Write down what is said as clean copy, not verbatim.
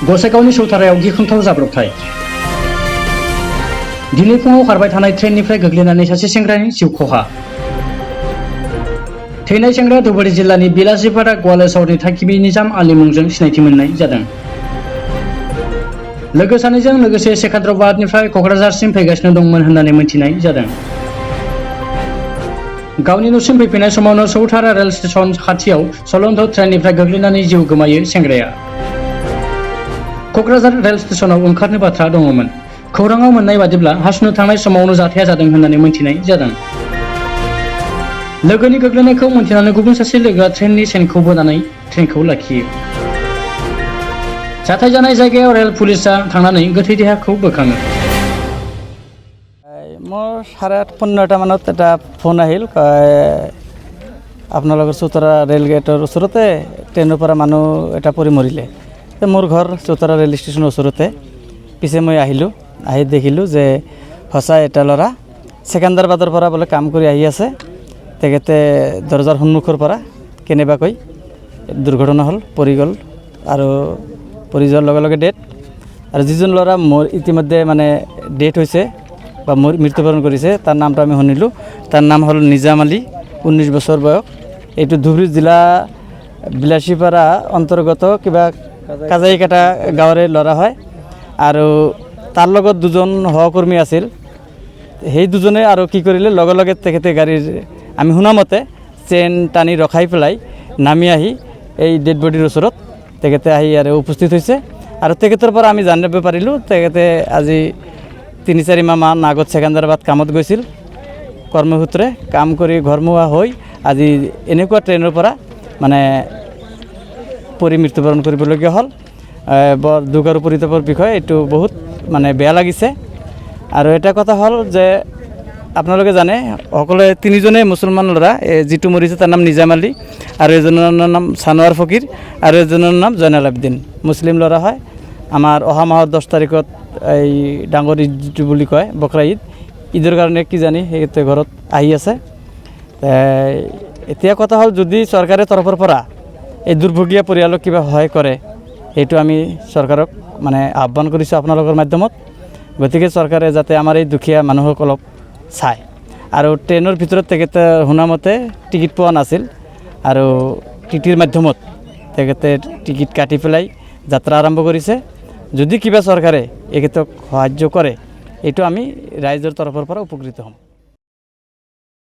गसाइगावनि सौथारायाव गिख्रंथाव जाब्रबथाय। दिनै फुङाव खारबाय थानाय ट्रेननिफ्राय गोग्लैनानै सासे सेंग्रानि जिउ खहा। थैनाय सेंग्राया धुबुरी जिल्लानि बिलासिपारा गवालेश्वरनि थागिबि निजाम आली मुंजों सिनायथि मोननाय जादों। लोगो सानैजों लोगोसे सेकान्द्राबादनिफ्राय क'क्राझारसिम फैगासिनो दंमोन होननानै मिथिनाय जादों। गावनि न'सिम फैफिननाय समावनो सौथारा रेल स्टेशन खाथियाव चलन्त ट्रेननिफ्राय गोग्लैनानै जिउ गोमायो सेंग्राया। क'क्राझार रेल स्टेशनाव ओंखारनो बाथ्रा दङमोन। खौराङाव मोननाय बादिब्ला हासुनो थांनाय समावनो जाथाया जादों होननानै मिथिनाय जादों। लोगोनि गोग्लैनायखौ मिन्थिनानै गुबुन सासे लोगोआ ट्रेननि चेनखौ बोनानै ट्रेनखौ लाखियो। जाथाय जानाय जायगायाव रेल पुलिसआ थांनानै गोथै देहाखौ बोखाङो। মোৰ 8:30 মানত এটা ফোন আহিল, আপোনালোকৰ চৌতাৰা ৰেল গেটৰ ওচৰতে ট্ৰেইনৰ পৰা মানুহ এটা পৰি মৰিলে। মোৰ ঘৰ চৌতাৰা ৰেল ষ্টেচনৰ ওচৰতে। পিছে মই আহিলোঁ, আহি দেখিলোঁ যে সঁচাই এটা ল'ৰা ছেকেণ্ডাৰবাদৰ পৰা বোলে কাম কৰি আহি আছে। তেখেতে দৰজাৰ সন্মুখৰ পৰা কেনেবাকৈ দুৰ্ঘটনা হ'ল, পৰি গ'ল আৰু পৰি যোৱাৰ লগে লগে ডেথ। আৰু যিজন ল'ৰা ইতিমধ্যে মানে ডেথ হৈছে বা মৃত্যুবৰণ কৰিছে, তাৰ নামটো আমি শুনিলোঁ। তাৰ নাম হ'ল নিজাম আলী, 19 বছৰ বয়স। এইটো ধুবুৰী জিলা বিলাসীপাৰা অন্তৰ্গত কিবা কাজাইকাটা গাঁৱৰে ল'ৰা হয়। আৰু তাৰ লগত দুজন সহকৰ্মী আছিল। সেই দুজনে আৰু কি কৰিলে, লগে লগে তেখেতে গাড়ীৰ আমি শুনামতে চেইন টানি ৰখাই পেলাই নামি আহি এই ডেড বডিৰ ওচৰত তেখেতে আহি আৰু উপস্থিত হৈছে। আৰু তেখেতৰ পৰা আমি জানিব পাৰিলোঁ তেখেতে আজি 3-4 মাহমান আগত ছেকেণ্ডাৰবাদ কামত গৈছিল। কৰ্মসূত্ৰে কাম কৰি ঘৰমুৱা হৈ আজি এনেকুৱা ট্ৰেইনৰ পৰা মানে পৰি মৃত্যুবৰণ কৰিবলগীয়া হ'ল। বৰ দুখ আৰু পৰিতাপৰ বিষয়, এইটো বহুত মানে বেয়া লাগিছে। আৰু এটা কথা হ'ল যে আপোনালোকে জানে সকলোৱে 3জনে মুছলমান ল'ৰা, যিটো মৰিছে তাৰ নাম নিজাম আলী, আৰু এজনৰ নাম ছানোৱাৰ ফকীৰ, আৰু এজনৰ নাম জয়নাল আবেদিন। মুছলিম ল'ৰা হয়। আমাৰ অহা মাহৰ 10 তাৰিখত এই ডাঙৰ ঈদ যিটো বুলি কয় বকৰা ঈদ, ঈদৰ কাৰণে কি জানি সেইতে ঘৰত আহি আছে। এতিয়া কথা হ'ল যদি চৰকাৰে তৰফৰ পৰা এই দুৰ্ভগীয়া পৰিয়ালক কিবা সহায় কৰে, এইটো আমি চৰকাৰক মানে আহ্বান কৰিছোঁ আপোনালোকৰ মাধ্যমত। গতিকে চৰকাৰে যাতে আমাৰ এই দুখীয়া মানুহসকলক চায়। আৰু ট্ৰেইনৰ ভিতৰত তেখেতে শুনামতে টিকিট পোৱা নাছিল, আৰু টিটিৰ মাধ্যমত তেখেতে টিকিট কাটি পেলাই যাত্ৰা আৰম্ভ কৰিছে। যদি কিবা চৰকাৰে এখেতক সাহায্য কৰে, এইটো আমি ৰাইজৰ তৰফৰ পৰা উপকৃত হ'ম।